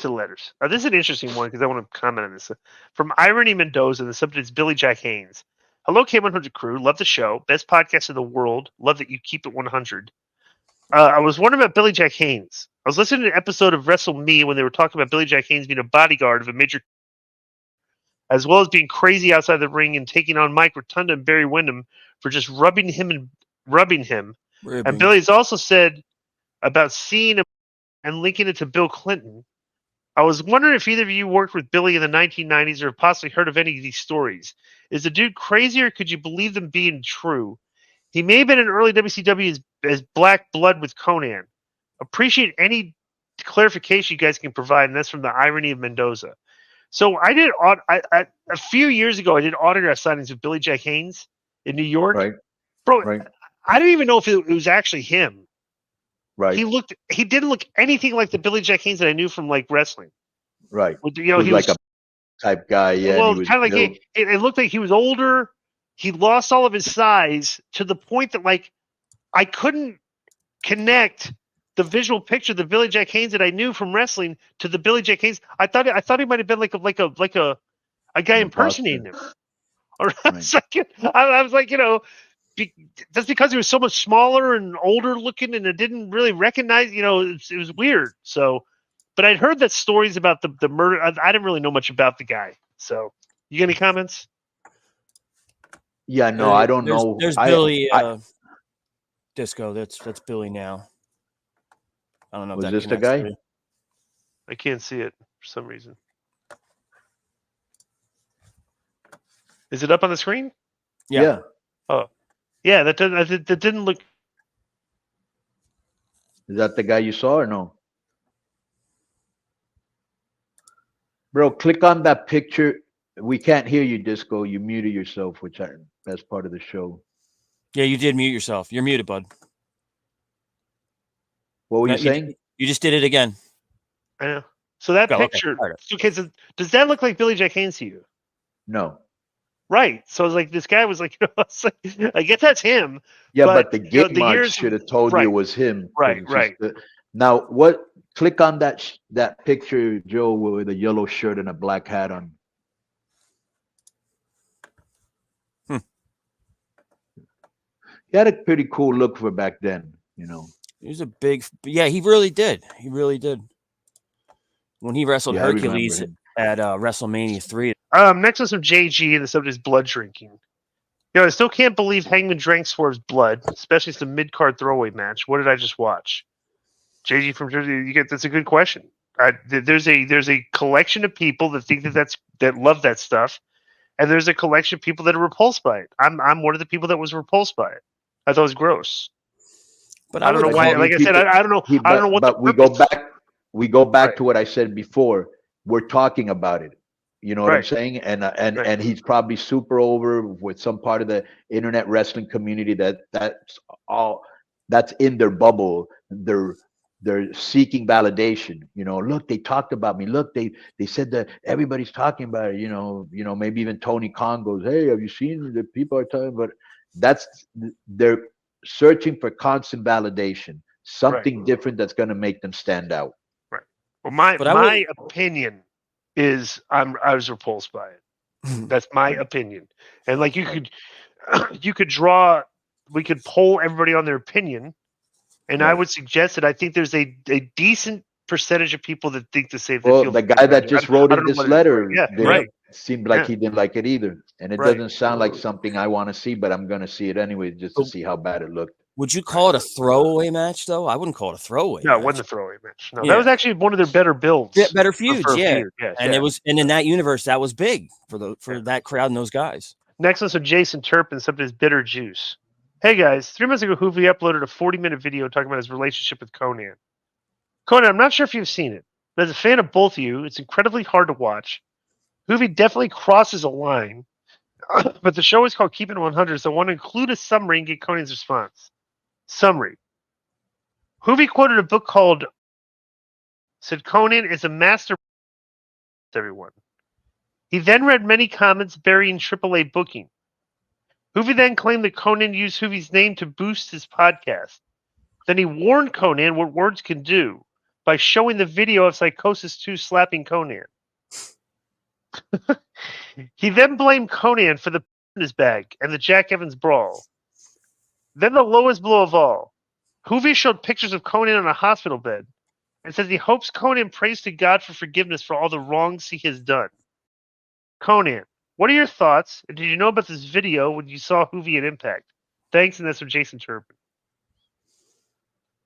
to the letters. This is an interesting one because I want to comment on this. From Irony Mendoza, the subject is Billy Jack Haynes. Hello, K100 crew. Love the show. Best podcast in the world. Love that you keep it 100. I was wondering about Billy Jack Haynes. I was listening to an episode of Wrestle Me when they were talking about Billy Jack Haynes being a bodyguard of a major, as well as being crazy outside the ring and taking on Mike Rotunda and Barry Windham for just rubbing him. And Billy's also said about seeing him and linking it to Bill Clinton. I was wondering if either of you worked with Billy in the 1990s or have possibly heard of any of these stories. Is the dude crazy or could you believe them being true? He may have been in early WCW as Black Blood with Conan. Appreciate any clarification you guys can provide, and that's from the Irony of Mendoza. So I did a few years ago. I did autograph signings with Billy Jack Haynes in New York. Right, bro. Right. I didn't even know if it was actually him. Right. He didn't look anything like the Billy Jack Haynes that I knew from like wrestling. Right. He was like a type guy. Yeah. Well, kind of like it looked like he was older. He lost all of his size to the point that like I couldn't connect the visual picture of the Billy Jack Haynes that I knew from wrestling to the Billy Jack Haynes. I thought he might have been like a guy impersonating him. Or I was like, that's because he was so much smaller and older looking, and it didn't really recognize. It was weird. So, but I'd heard that stories about the murder. I didn't really know much about the guy. So, you got any comments? Yeah, no, I don't know. There's Billy Disco. That's Billy now. I don't know. Was if this the guy? I can't see it for some reason. Is it up on the screen? Yeah. Oh, yeah. That didn't look. Is that the guy you saw or no? Bro, click on that picture. We can't hear you, Disco. You muted yourself, that's part of the show. Yeah, you did mute yourself. You're muted, bud. What were you saying? You just did it again. I know. So that picture. Okay, so does that look like Billy Jack Haynes to you? No. Right. So it's like this guy was like, I guess that's him. Yeah, but the gig mark should have told you it was him. Right. Now, click on that picture, Joe, with a yellow shirt and a black hat on. He had a pretty cool look for back then, He was a he really did. He really did. When he wrestled Hercules at WrestleMania 3. Next was some JG, and the subject is blood drinking. I still can't believe Hangman drank Swerve's blood, especially some mid-card throwaway match. What did I just watch? JG from Jersey, that's a good question. There's a collection of people that think that love that stuff, and there's a collection of people that are repulsed by it. I'm one of the people that was repulsed by it. I thought it was gross. But I don't know why. Like I said, I don't know. I don't know what. But we go back to what I said before. We're talking about it. You know what I'm saying? And he's probably super over with some part of the internet wrestling community that's in their bubble. They're seeking validation. Look, they talked about me. Look, they said that everybody's talking about it. Maybe even Tony Khan goes, "Hey, have you seen the people are talking about it?" They're searching for constant validation, something different that's going to make them stand out. Right. Well, my opinion is I was repulsed by it. That's my opinion. And like we could poll everybody on their opinion, and I would suggest that I think there's a decent percentage of people that think the same. Well, the guy that just wrote in this letter, right. Seemed like he didn't like it either, and it doesn't sound like something I want to see, but I'm going to see it anyway just to see how bad it looked. Would you call it a throwaway match, though? I wouldn't call it a throwaway. No, it wasn't a throwaway match. No, that was actually one of their better builds, better feuds. Yeah, and it was, and in that universe, that was big for that crowd and those guys. Next one's from Jason Turpin, something is Bitter Juice. Hey guys, 3 months ago, Hovie uploaded a 40-minute video talking about his relationship with Conan. Conan, I'm not sure if you've seen it, but as a fan of both of you, it's incredibly hard to watch. Hovie definitely crosses a line, but the show is called Keep It 100, so I want to include a summary and get Conan's response. Summary. Hovie quoted a book called, said Conan is a master everyone. He then read many comments burying AAA booking. Hovie then claimed that Conan used Hovie's name to boost his podcast. Then he warned Conan what words can do. by showing the video of Psychosis 2 slapping Conan. He then blamed Conan for the in his bag and the Jack Evans brawl. Then the lowest blow of all. Hovie showed pictures of Conan on a hospital bed and says he hopes Conan prays to God for forgiveness for all the wrongs he has done. Conan, what are your thoughts? And did you know about this video when you saw Hovie at Impact? Thanks, and that's from Jason Turpin.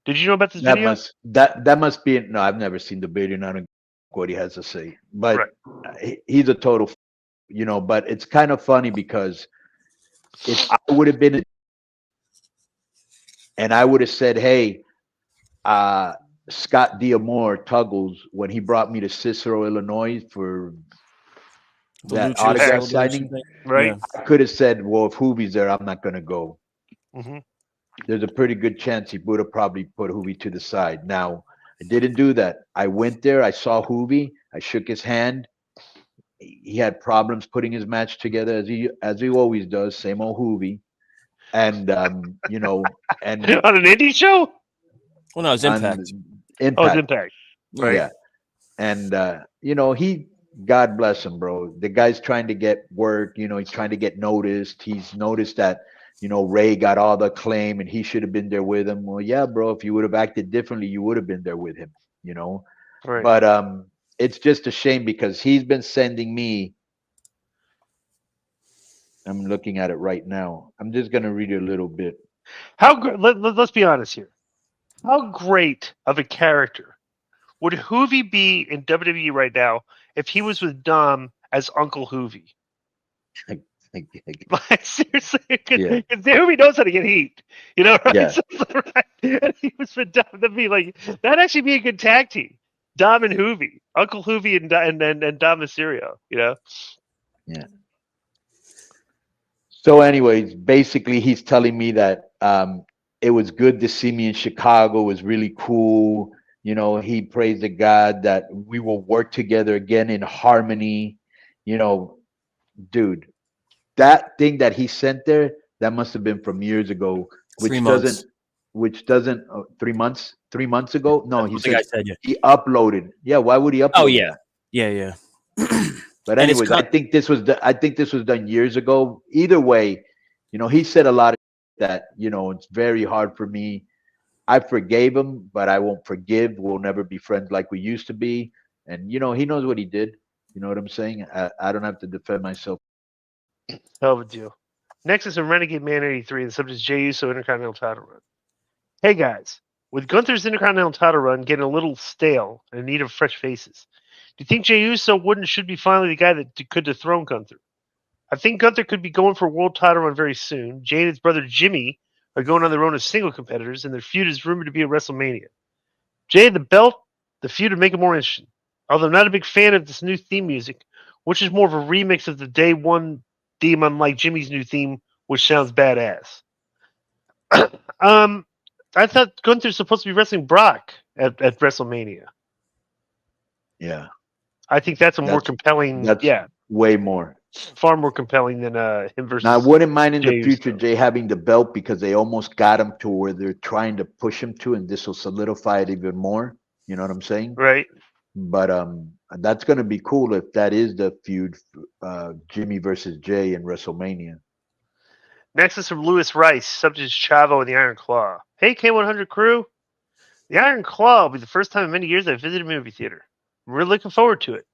Did you know about this video? That must be no. I've never seen the video. I don't know what he has to say, but he's a total, But it's kind of funny because if I would have been, and I would have said, "Hey, Scott D'Amore Tuggles, when he brought me to Cicero, Illinois for that autograph signing, right? I could have said, well, if Hovie's there, I'm not going to go." Mm-hmm. There's a pretty good chance he would have probably put Hovie to the side. Now, I didn't do that. I went there. I saw Hovie. I shook his hand. He had problems putting his match together as he always does. Same old Hovie. And and on an indie show. Well, no, it's Impact. Impact. Oh, it's Impact. Right. Yeah. And God bless him, bro. The guy's trying to get work. He's trying to get noticed. He's noticed that. Ray got all the acclaim and he should have been there with him. Well, yeah, bro, if you would have acted differently, you would have been there with him, Right. But it's just a shame because he's been sending me. I'm looking at it right now. I'm just going to read it a little bit. Let's be honest here. How great of a character would Hovie be in WWE right now if he was with Dom as Uncle Hovie? Like, seriously, because Hovie knows how to get heat, right? Yeah. So, right? And he was for Dom to be like that'd actually be a good tag team, Dom and Hovie, Uncle Hovie and Dom Mysterio, Yeah. So, anyways, basically, he's telling me that it was good to see me in Chicago. It was really cool. He praised to God that we will work together again in harmony. Dude. That thing that he sent there, that must have been from years ago, which 3 months. doesn't 3 months, 3 months ago. No, he said yeah. he uploaded. Yeah, why would he upload? Oh yeah, yeah. But anyways, I think this was done years ago. Either way, he said a lot of that. It's very hard for me. I forgave him, but I won't forgive. We'll never be friends like we used to be. And he knows what he did. You know what I'm saying? I don't have to defend myself. Hell of a deal. Next is from Renegade Man 83. The subject is Jey Uso Intercontinental title run. Hey guys, with Gunther's Intercontinental title run getting a little stale and in need of fresh faces, do you think Jey Uso would and should be finally the guy that could dethrone Gunther? I think Gunther could be going for a world title run very soon. Jey and his brother Jimmy are going on their own as single competitors, and their feud is rumored to be at WrestleMania. Jey, the belt, the feud would make it more interesting. Although I'm not a big fan of this new theme music, which is more of a remix of the Day One theme, unlike Jimmy's new theme, which sounds badass. I thought Gunther's supposed to be wrestling Brock at WrestleMania. Yeah. I think that's more compelling. That's way more. Far more compelling than him versus. Now, I wouldn't mind in Jey the future Uso. Jey having the belt because they almost got him to where they're trying to push him to, and this will solidify it even more. You know what I'm saying? Right. But that's going to be cool if that is the feud, Jimmy versus Jey in WrestleMania. Next is from Lewis Rice, subject is Chavo and the Iron Claw. Hey, K100 crew. The Iron Claw will be the first time in many years I've visited a movie theater. I'm really looking forward to it.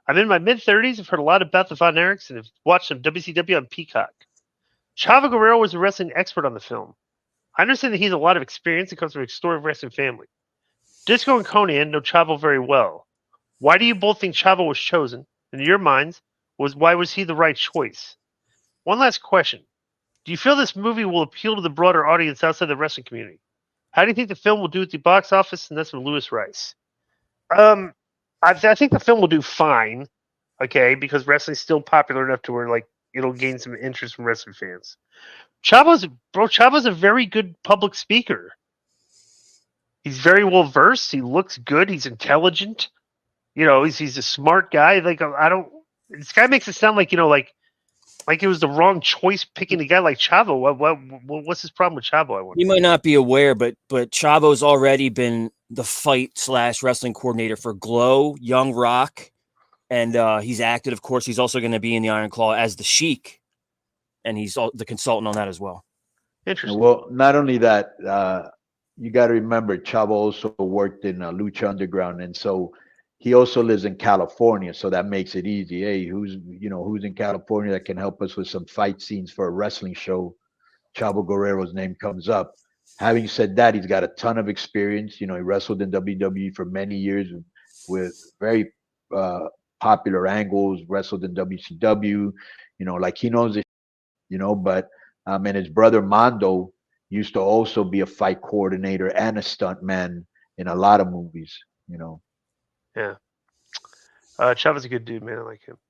I'm in my mid-30s. I've heard a lot about the Von Erichs and have watched some WCW on Peacock. Chavo Guerrero was a wrestling expert on the film. I understand that he has a lot of experience and comes from a historic wrestling family. Disco and Conan know Chavo very well. Why do you both think Chavo was chosen? In your minds, why was he the right choice? One last question. Do you feel this movie will appeal to the broader audience outside the wrestling community? How do you think the film will do at the box office? And that's from Lewis Rice. I think the film will do fine, okay, because wrestling's still popular enough to where it'll gain some interest from wrestling fans. Chavo's a very good public speaker. He's very well versed. He looks good. He's intelligent. He's a smart guy. This guy makes it sound like Like it was the wrong choice picking a guy like Chavo. What's his problem with Chavo? I wonder. You might not be aware, but Chavo's already been the fight/wrestling coordinator for Glow, Young Rock, and he's acted. Of course, he's also going to be in the Iron Claw as the Sheik, and he's the consultant on that as well. Interesting. Well, not only that, you got to remember Chavo also worked in Lucha Underground, and so he also lives in California, so that makes it easy. Hey, who's in California that can help us with some fight scenes for a wrestling show? Chavo Guerrero's name comes up. Having said that, he's got a ton of experience. He wrestled in WWE for many years with very popular angles, wrestled in WCW, like he knows it, but and his brother Mondo used to also be a fight coordinator and a stunt man in a lot of movies, Yeah. Chavo's a good dude, man. I like him.